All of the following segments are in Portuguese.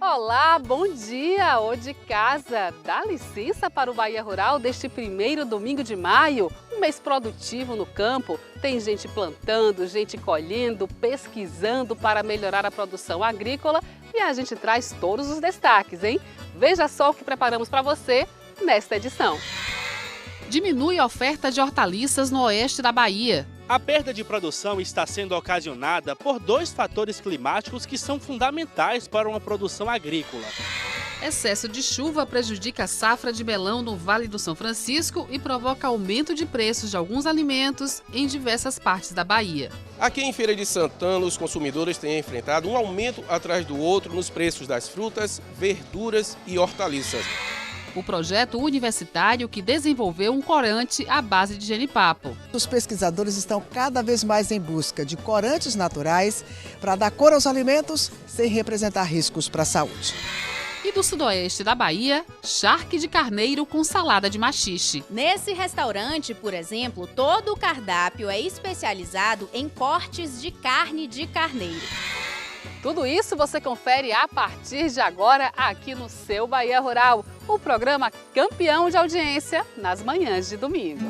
Olá, bom dia! Ô de casa, dá licença para o Bahia Rural deste primeiro domingo de maio, um mês produtivo no campo. Tem gente plantando, gente colhendo, pesquisando para melhorar a produção agrícola e a gente traz todos os destaques, hein? Veja só o que preparamos para você nesta edição. Diminui a oferta de hortaliças no oeste da Bahia. A perda de produção está sendo ocasionada por dois fatores climáticos que são fundamentais para uma produção agrícola. Excesso de chuva prejudica a safra de melão no Vale do São Francisco e provoca aumento de preços de alguns alimentos em diversas partes da Bahia. Aqui em Feira de Santana, os consumidores têm enfrentado um aumento atrás do outro nos preços das frutas, verduras e hortaliças. O projeto universitário que desenvolveu um corante à base de jenipapo. Os pesquisadores estão cada vez mais em busca de corantes naturais para dar cor aos alimentos sem representar riscos para a saúde. E do sudoeste da Bahia, charque de carneiro com salada de maxixe. Nesse restaurante, por exemplo, todo o cardápio é especializado em cortes de carne de carneiro. Tudo isso você confere a partir de agora aqui no seu Bahia Rural, o programa campeão de audiência nas manhãs de domingo.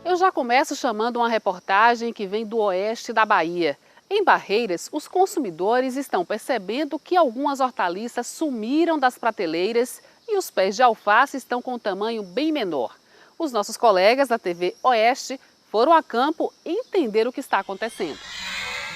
Eu já começo chamando uma reportagem que vem do oeste da Bahia. Em Barreiras, os consumidores estão percebendo que algumas hortaliças sumiram das prateleiras e os pés de alface estão com um tamanho bem menor. Os nossos colegas da TV Oeste foram a campo entender o que está acontecendo.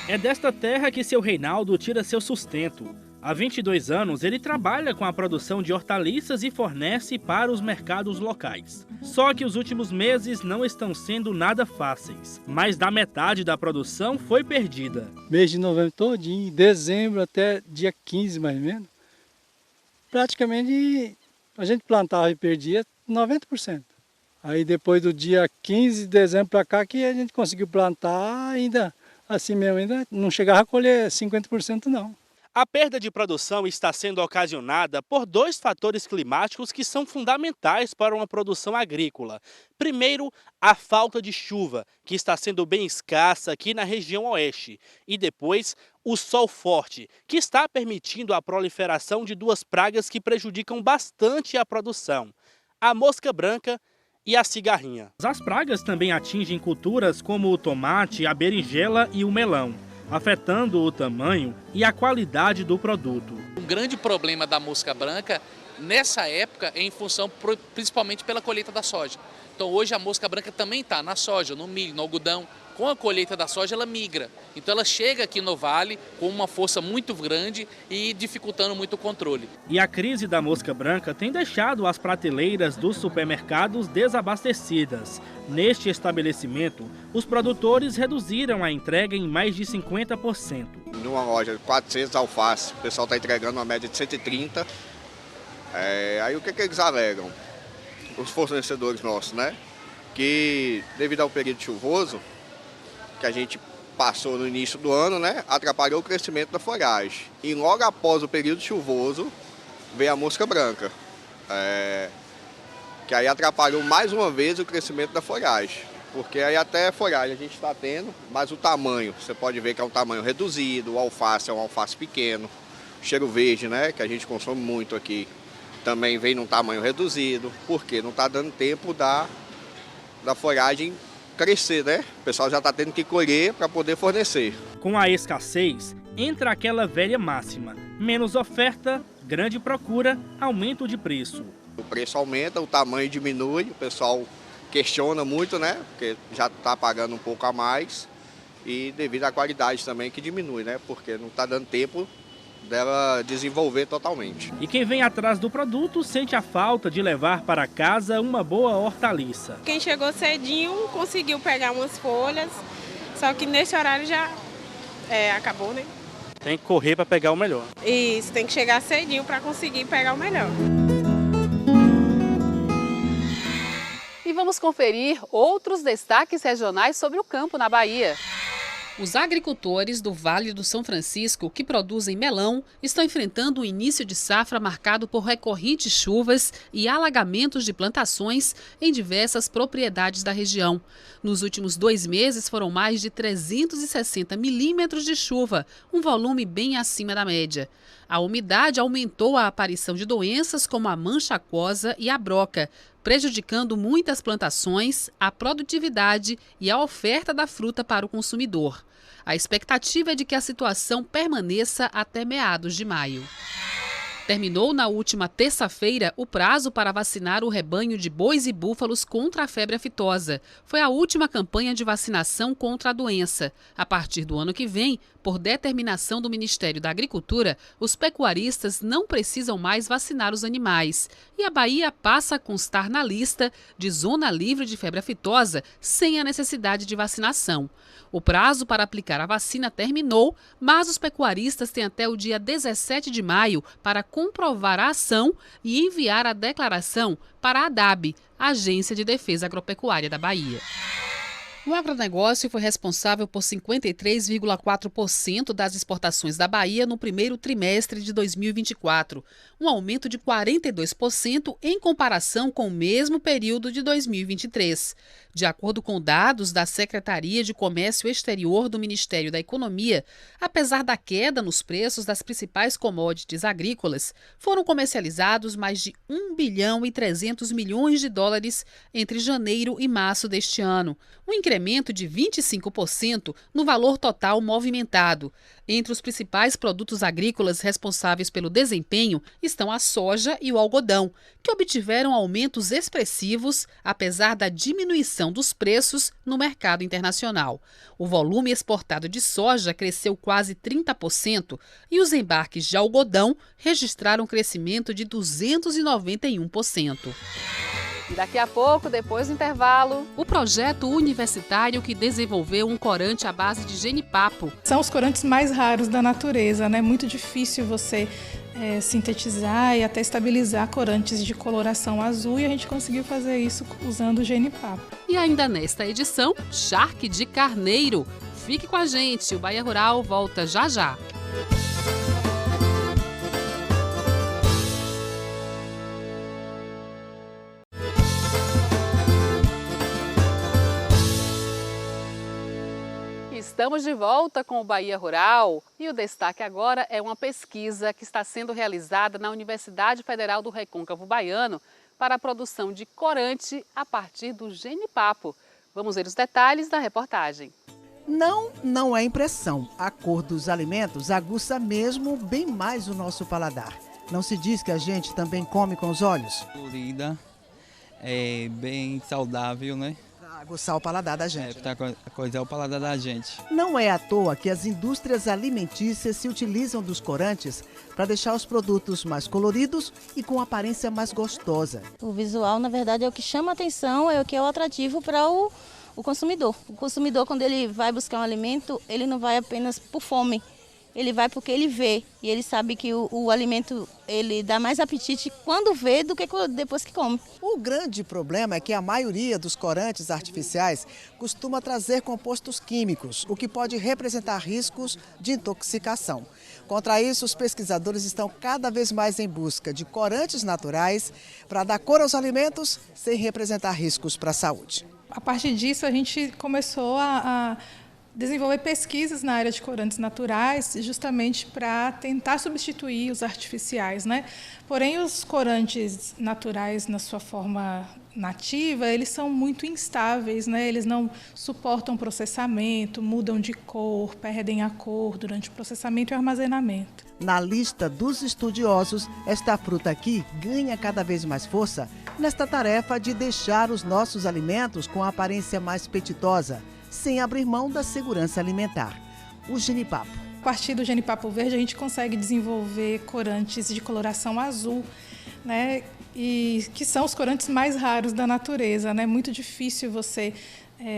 É desta terra que seu Reinaldo tira seu sustento. Há 22 anos, ele trabalha com a produção de hortaliças e fornece para os mercados locais. Só que os últimos meses não estão sendo nada fáceis. Mais da metade da produção foi perdida. Mês de novembro todinho, dezembro até dia 15 mais ou menos. Praticamente a gente plantava e perdia 90%. Aí depois do dia 15 de dezembro para cá que a gente conseguiu plantar ainda assim mesmo, ainda não chegava a colher 50% não. A perda de produção está sendo ocasionada por dois fatores climáticos que são fundamentais para uma produção agrícola. Primeiro, a falta de chuva, que está sendo bem escassa aqui na região oeste. E depois, o sol forte, que está permitindo a proliferação de duas pragas que prejudicam bastante a produção: a mosca branca e a cigarrinha. As pragas também atingem culturas como o tomate, a berinjela e o melão, afetando o tamanho e a qualidade do produto. O grande problema da mosca branca nessa época é em função principalmente pela colheita da soja. Então hoje a mosca branca também está na soja, no milho, no algodão. Com a colheita da soja ela migra. Então ela chega aqui no vale com uma força muito grande e dificultando muito o controle. E a crise da mosca branca tem deixado as prateleiras dos supermercados desabastecidas. Neste estabelecimento, os produtores reduziram a entrega em mais de 50%. Numa loja de 400 alface, o pessoal está entregando uma média de 130. Aí o que eles alegam? Os fornecedores nossos, né? Que devido ao período chuvoso que a gente passou no início do ano, né? Atrapalhou o crescimento da folhagem. E logo após o período chuvoso, veio a mosca branca. Que aí atrapalhou mais uma vez o crescimento da folhagem. Porque aí até a folhagem a gente está tendo, mas o tamanho, você pode ver que é um tamanho reduzido, o alface é um alface pequeno, o cheiro verde, né, que a gente consome muito aqui, também vem num tamanho reduzido, porque não está dando tempo da folhagem crescer, né? O pessoal já está tendo que colher para poder fornecer. Com a escassez, entra aquela velha máxima: menos oferta, grande procura, aumento de preço. O preço aumenta, o tamanho diminui, o pessoal questiona muito, né? Porque já está pagando um pouco a mais e devido à qualidade também que diminui, né? Porque não está dando tempo dela desenvolver totalmente. E quem vem atrás do produto sente a falta de levar para casa uma boa hortaliça. Quem chegou cedinho conseguiu pegar umas folhas, só que nesse horário já acabou, né? Tem que correr para pegar o melhor. Isso, tem que chegar cedinho para conseguir pegar o melhor. E vamos conferir outros destaques regionais sobre o campo na Bahia. Os agricultores do Vale do São Francisco, que produzem melão, estão enfrentando um início de safra marcado por recorrentes chuvas e alagamentos de plantações em diversas propriedades da região. Nos últimos 2 meses foram mais de 360 milímetros de chuva, um volume bem acima da média. A umidade aumentou a aparição de doenças como a mancha aquosa e a broca, prejudicando muitas plantações, a produtividade e a oferta da fruta para o consumidor. A expectativa é de que a situação permaneça até meados de maio. Terminou na última terça-feira o prazo para vacinar o rebanho de bois e búfalos contra a febre aftosa. Foi a última campanha de vacinação contra a doença. A partir do ano que vem, por determinação do Ministério da Agricultura, os pecuaristas não precisam mais vacinar os animais. E a Bahia passa a constar na lista de zona livre de febre aftosa sem a necessidade de vacinação. O prazo para aplicar a vacina terminou, mas os pecuaristas têm até o dia 17 de maio para comprovar a ação e enviar a declaração para a ADAB, Agência de Defesa Agropecuária da Bahia. O agronegócio foi responsável por 53,4% das exportações da Bahia no primeiro trimestre de 2024, um aumento de 42% em comparação com o mesmo período de 2023. De acordo com dados da Secretaria de Comércio Exterior do Ministério da Economia, apesar da queda nos preços das principais commodities agrícolas, foram comercializados mais de 1 bilhão e 300 milhões de dólares entre janeiro e março deste ano, um incremento de 25% no valor total movimentado. Entre os principais produtos agrícolas responsáveis pelo desempenho estão a soja e o algodão, que obtiveram aumentos expressivos, apesar da diminuição dos preços no mercado internacional. O volume exportado de soja cresceu quase 30% e os embarques de algodão registraram um crescimento de 291%. E daqui a pouco, depois do intervalo, o projeto universitário que desenvolveu um corante à base de genipapo. São os corantes mais raros da natureza, né? Muito difícil você sintetizar e até estabilizar corantes de coloração azul, e a gente conseguiu fazer isso usando o genipapo. E ainda nesta edição, charque de carneiro. Fique com a gente, o Bahia Rural volta já já. Estamos de volta com o Bahia Rural e o destaque agora é uma pesquisa que está sendo realizada na Universidade Federal do Recôncavo Baiano para a produção de corante a partir do genipapo. Vamos ver os detalhes da reportagem. Não é impressão. A cor dos alimentos aguça mesmo bem mais o nosso paladar. Não se diz que a gente também come com os olhos? Colorida, é bem saudável, né? Aguçar o paladar da gente. Para coisar o paladar da gente. Não é à toa que as indústrias alimentícias se utilizam dos corantes para deixar os produtos mais coloridos e com aparência mais gostosa. O visual, na verdade, é o que chama a atenção, é o que é o atrativo para o consumidor. O consumidor, quando ele vai buscar um alimento, ele não vai apenas por fome. Ele vai porque ele vê e ele sabe que o alimento ele dá mais apetite quando vê do que depois que come. O grande problema é que a maioria dos corantes artificiais costuma trazer compostos químicos, o que pode representar riscos de intoxicação. Contra isso, os pesquisadores estão cada vez mais em busca de corantes naturais para dar cor aos alimentos sem representar riscos para a saúde. A partir disso, a gente começou a desenvolver pesquisas na área de corantes naturais, justamente para tentar substituir os artificiais, né? Porém, os corantes naturais, na sua forma nativa, eles são muito instáveis, né? Eles não suportam processamento, mudam de cor, perdem a cor durante o processamento e o armazenamento. Na lista dos estudiosos, esta fruta aqui ganha cada vez mais força nesta tarefa de deixar os nossos alimentos com a aparência mais apetitosa, sem abrir mão da segurança alimentar. O genipapo. A partir do genipapo verde, a gente consegue desenvolver corantes de coloração azul, né? E que são os corantes mais raros da natureza, né? Muito difícil você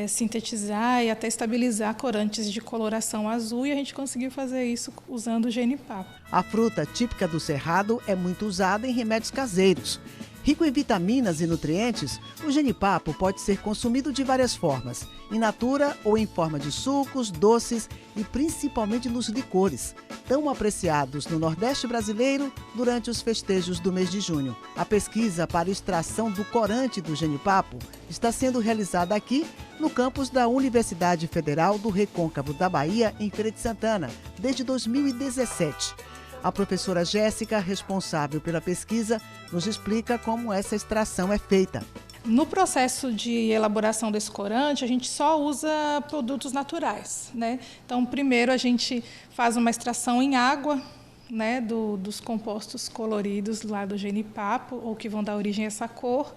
sintetizar e até estabilizar corantes de coloração azul, e a gente conseguiu fazer isso usando o genipapo. A fruta típica do Cerrado é muito usada em remédios caseiros. Rico em vitaminas e nutrientes, o jenipapo pode ser consumido de várias formas, in natura ou em forma de sucos, doces e principalmente nos licores, tão apreciados no Nordeste brasileiro durante os festejos do mês de junho. A pesquisa para extração do corante do jenipapo está sendo realizada aqui no campus da Universidade Federal do Recôncavo da Bahia, em Feira de Santana, desde 2017. A professora Jéssica, responsável pela pesquisa, nos explica como essa extração é feita. No processo de elaboração desse corante, a gente só usa produtos naturais, né? Então, primeiro a gente faz uma extração em água, né, dos compostos coloridos lá do jenipapo, ou que vão dar origem a essa cor.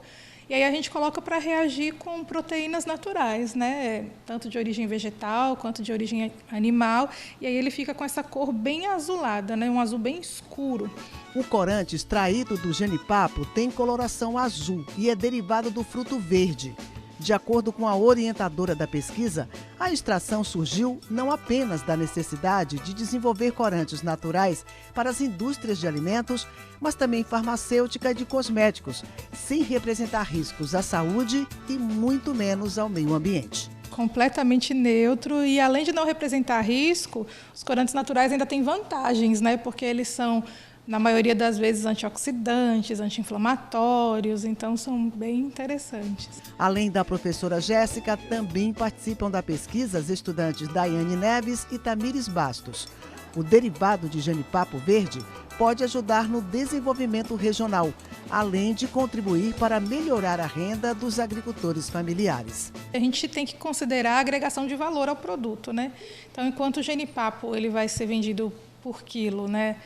E aí a gente coloca para reagir com proteínas naturais, né? Tanto de origem vegetal quanto de origem animal. E aí ele fica com essa cor bem azulada, né? Um azul bem escuro. O corante extraído do jenipapo tem coloração azul e é derivado do fruto verde. De acordo com a orientadora da pesquisa, a extração surgiu não apenas da necessidade de desenvolver corantes naturais para as indústrias de alimentos, mas também farmacêutica e de cosméticos, sem representar riscos à saúde e muito menos ao meio ambiente. Completamente neutro e, além de não representar risco, os corantes naturais ainda têm vantagens, né? Porque eles são, na maioria das vezes, antioxidantes, anti-inflamatórios, então são bem interessantes. Além da professora Jéssica, também participam da pesquisa as estudantes Daiane Neves e Tamires Bastos. O derivado de jenipapo verde pode ajudar no desenvolvimento regional, além de contribuir para melhorar a renda dos agricultores familiares. A gente tem que considerar a agregação de valor ao produto, né? Então, enquanto o jenipapo ele vai ser vendido por quilo, né?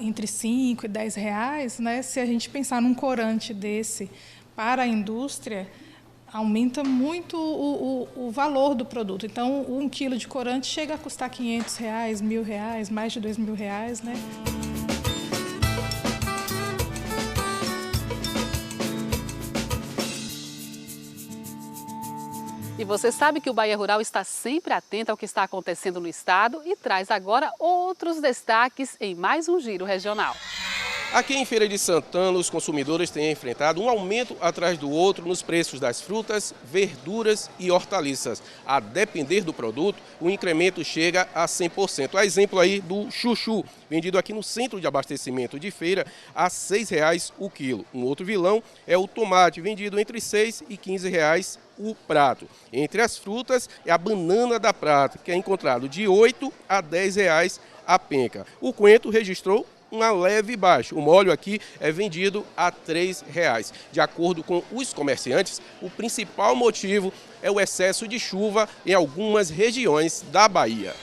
Entre 5 e 10 reais, né? Se a gente pensar num corante desse para a indústria, aumenta muito o valor do produto. Então, 1 quilo de corante chega a custar 500 reais, R$1.000, mais de R$2.000, né? E você sabe que o Bahia Rural está sempre atento ao que está acontecendo no estado e traz agora outros destaques em mais um Giro Regional. Aqui em Feira de Santana, os consumidores têm enfrentado um aumento atrás do outro nos preços das frutas, verduras e hortaliças. A depender do produto, o incremento chega a 100%. A exemplo aí do chuchu, vendido aqui no centro de abastecimento de feira a R$ 6,00 o quilo. Um outro vilão é o tomate, vendido entre R$ 6 e R$ 15,00 o prato. Entre as frutas é a banana da prata, que é encontrado de R$ 8 a R$ 10,00 a penca. O coentro registrou uma leve baixa. O molho aqui é vendido a R$ 3,00. De acordo com os comerciantes, o principal motivo é o excesso de chuva em algumas regiões da Bahia.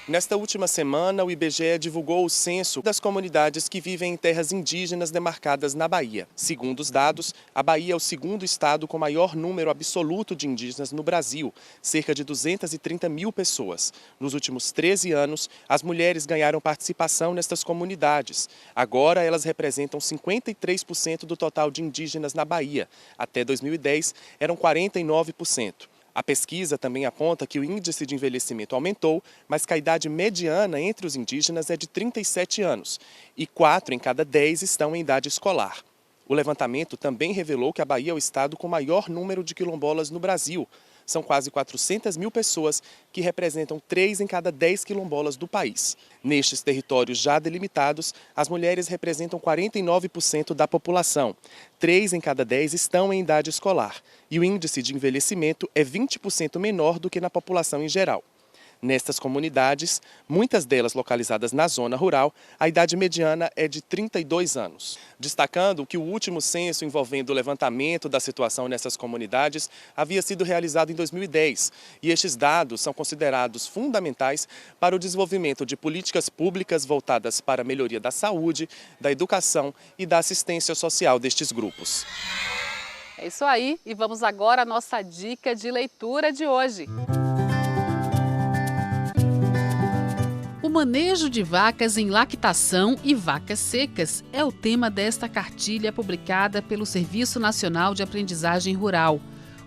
Nesta última semana, o IBGE divulgou o censo das comunidades que vivem em terras indígenas demarcadas na Bahia. Segundo os dados, a Bahia é o segundo estado com maior número absoluto de indígenas no Brasil, cerca de 230 mil pessoas. Nos últimos 13 anos, as mulheres ganharam participação nestas comunidades. Agora, elas representam 53% do total de indígenas na Bahia. Até 2010, eram 49%. A pesquisa também aponta que o índice de envelhecimento aumentou, mas que a idade mediana entre os indígenas é de 37 anos e 4 em cada 10 estão em idade escolar. O levantamento também revelou que a Bahia é o estado com maior número de quilombolas no Brasil. São quase 400 mil pessoas que representam 3 em cada 10 quilombolas do país. Nestes territórios já delimitados, as mulheres representam 49% da população. 3 em cada 10 estão em idade escolar e o índice de envelhecimento é 20% menor do que na população em geral. Nestas comunidades, muitas delas localizadas na zona rural, a idade mediana é de 32 anos. Destacando que o último censo envolvendo o levantamento da situação nessas comunidades havia sido realizado em 2010 e estes dados são considerados fundamentais para o desenvolvimento de políticas públicas voltadas para a melhoria da saúde, da educação e da assistência social destes grupos. É isso aí, e vamos agora à nossa dica de leitura de hoje. O manejo de vacas em lactação e vacas secas é o tema desta cartilha publicada pelo Serviço Nacional de Aprendizagem Rural.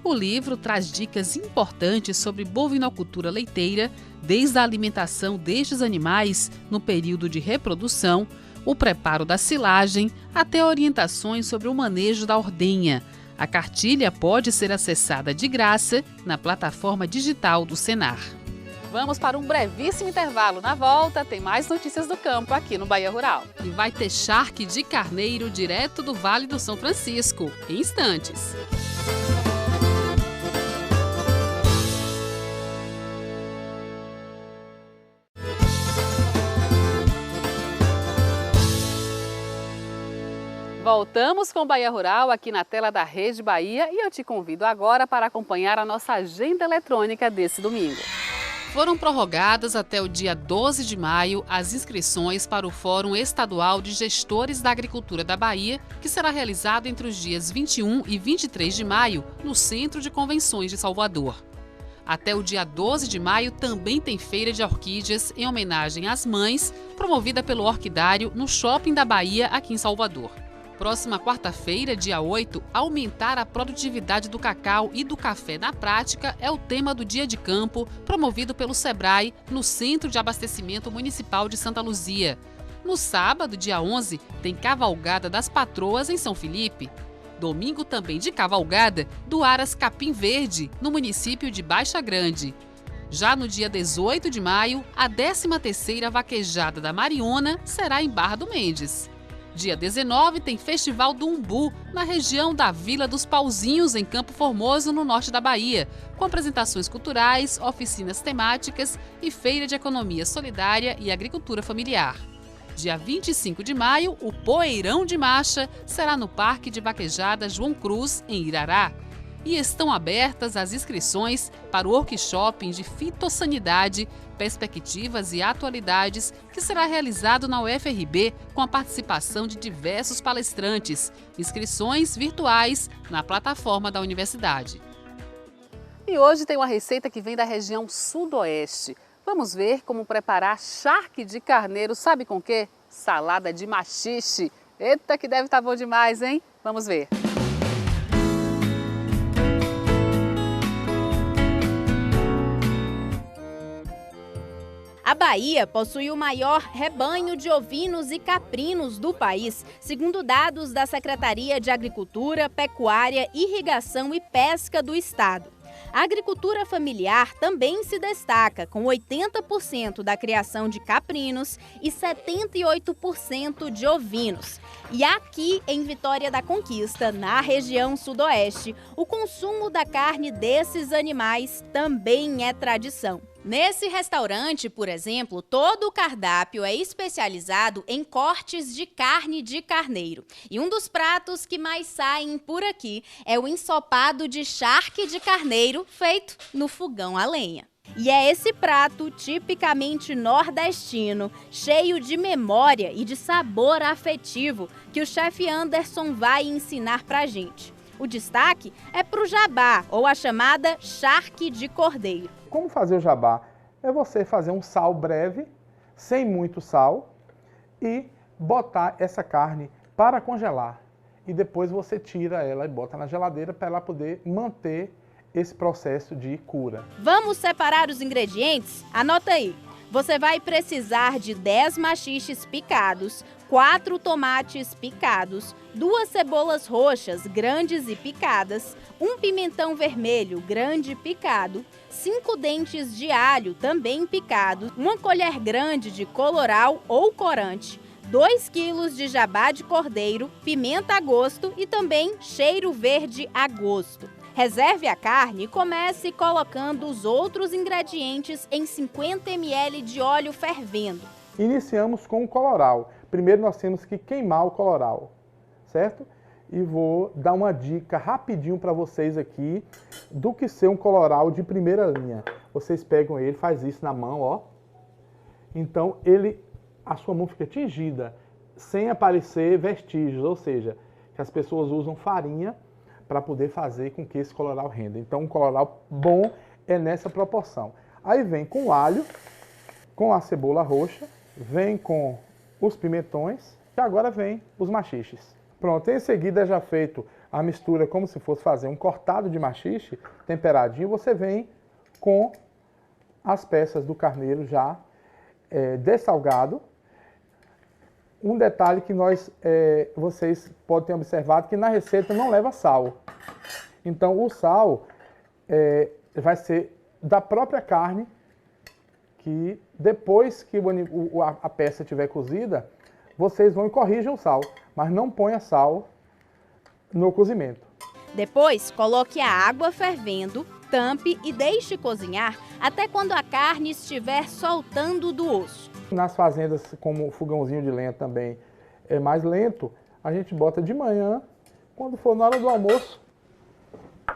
O livro traz dicas importantes sobre bovinocultura leiteira, desde a alimentação destes animais no período de reprodução, o preparo da silagem, até orientações sobre o manejo da ordenha. A cartilha pode ser acessada de graça na plataforma digital do Senar. Vamos para um brevíssimo intervalo. Na volta, tem mais notícias do campo aqui no Bahia Rural. E vai ter charque de carneiro direto do Vale do São Francisco, em instantes. Voltamos com o Bahia Rural aqui na tela da Rede Bahia e eu te convido agora para acompanhar a nossa agenda eletrônica desse domingo. Foram prorrogadas até o dia 12 de maio as inscrições para o Fórum Estadual de Gestores da Agricultura da Bahia, que será realizado entre os dias 21 e 23 de maio no Centro de Convenções de Salvador. Até o dia 12 de maio também tem Feira de Orquídeas em homenagem às mães, promovida pelo Orquidário no Shopping da Bahia, aqui em Salvador. Próxima quarta-feira, dia 8, aumentar a produtividade do cacau e do café na prática é o tema do Dia de Campo, promovido pelo SEBRAE no Centro de Abastecimento Municipal de Santa Luzia. No sábado, dia 11, tem Cavalgada das Patroas em São Felipe. Domingo também de cavalgada do Aras Capim Verde, no município de Baixa Grande. Já no dia 18 de maio, a 13ª Vaquejada da Mariona será em Barra do Mendes. Dia 19 tem Festival do Umbu, na região da Vila dos Pauzinhos, em Campo Formoso, no norte da Bahia, com apresentações culturais, oficinas temáticas e feira de economia solidária e agricultura familiar. Dia 25 de maio, o Poeirão de Marcha será no Parque de Vaquejada João Cruz, em Irará. E estão abertas as inscrições para o workshop de fitossanidade, perspectivas e atualidades, que será realizado na UFRB com a participação de diversos palestrantes. Inscrições virtuais na plataforma da universidade. E hoje tem uma receita que vem da região sudoeste. Vamos ver como preparar charque de carneiro, sabe com quê? Salada de maxixe. Eita, que deve estar bom demais, hein? Vamos ver. A Bahia possui o maior rebanho de ovinos e caprinos do país, segundo dados da Secretaria de Agricultura, Pecuária, Irrigação e Pesca do Estado. A agricultura familiar também se destaca, com 80% da criação de caprinos e 78% de ovinos. E aqui em Vitória da Conquista, na região sudoeste, o consumo da carne desses animais também é tradição. Nesse restaurante, por exemplo, todo o cardápio é especializado em cortes de carne de carneiro. E um dos pratos que mais saem por aqui é o ensopado de charque de carneiro feito no fogão a lenha. E é esse prato tipicamente nordestino, cheio de memória e de sabor afetivo, que o chefe Anderson vai ensinar pra gente. O destaque é pro jabá, ou a chamada charque de cordeiro. Como fazer o jabá? É você fazer um sal breve, sem muito sal, e botar essa carne para congelar. E depois você tira ela e bota na geladeira para ela poder manter esse processo de cura. Vamos separar os ingredientes? Anota aí. Você vai precisar de 10 maxixes picados, 4 tomates picados, 2 cebolas roxas grandes e picadas, 1 pimentão vermelho grande e picado, 5 dentes de alho também picados, 1 colher grande de colorau ou corante, 2 quilos de jabá de cordeiro, pimenta a gosto e também cheiro verde a gosto. Reserve a carne e comece colocando os outros ingredientes em 50 ml de óleo fervendo. Iniciamos com o colorau. Primeiro nós temos que queimar o colorau, certo? E vou dar uma dica rapidinho para vocês aqui do que ser um colorau de primeira linha. Vocês pegam ele, faz isso na mão, ó. Então a sua mão fica tingida, sem aparecer vestígios, ou seja, que as pessoas usam farinha para poder fazer com que esse colorau renda. Então um colorau bom é nessa proporção. Aí vem com o alho, com a cebola roxa, vem com os pimentões e agora vem os maxixes. Pronto, em seguida é já feito a mistura como se fosse fazer um cortado de maxixe, temperadinho, você vem com as peças do carneiro já dessalgado, Um detalhe que vocês podem ter observado que na receita não leva sal. Então o sal vai ser da própria carne, que depois que a peça estiver cozida, vocês vão e corrigem o sal, mas não ponha sal no cozimento. Depois, coloque a água fervendo, tampe e deixe cozinhar até quando a carne estiver soltando do osso. Nas fazendas, como o fogãozinho de lenha também é mais lento, a gente bota de manhã, quando for na hora do almoço,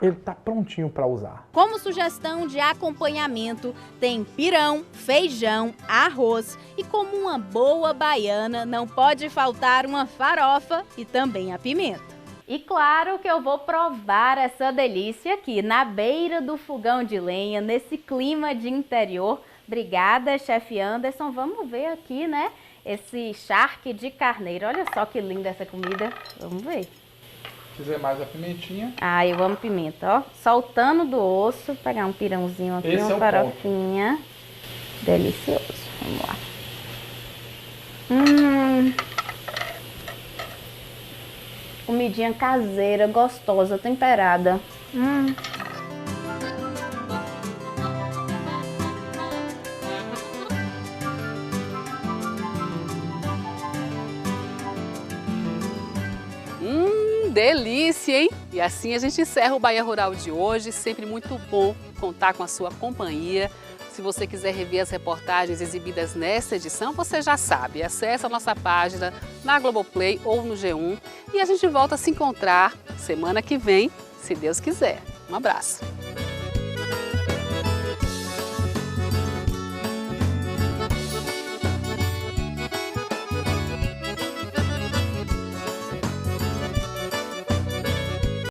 ele está prontinho para usar. Como sugestão de acompanhamento, tem pirão, feijão, arroz e como uma boa baiana, não pode faltar uma farofa e também a pimenta. E claro que eu vou provar essa delícia aqui, na beira do fogão de lenha, nesse clima de interior. Obrigada, chefe Anderson. Vamos ver aqui, né, esse charque de carneiro. Olha só que linda essa comida. Vamos ver. Se quiser mais a pimentinha. Ah, eu amo pimenta, ó. Soltando do osso. Vou pegar um pirãozinho aqui, esse uma farofinha. Delicioso. Vamos lá. Comidinha caseira, gostosa, temperada. Delícia, hein? E assim a gente encerra o Bahia Rural de hoje. Sempre muito bom contar com a sua companhia. Se você quiser rever as reportagens exibidas nesta edição, você já sabe. Acesse a nossa página na Globoplay ou no G1. E a gente volta a se encontrar semana que vem, se Deus quiser. Um abraço.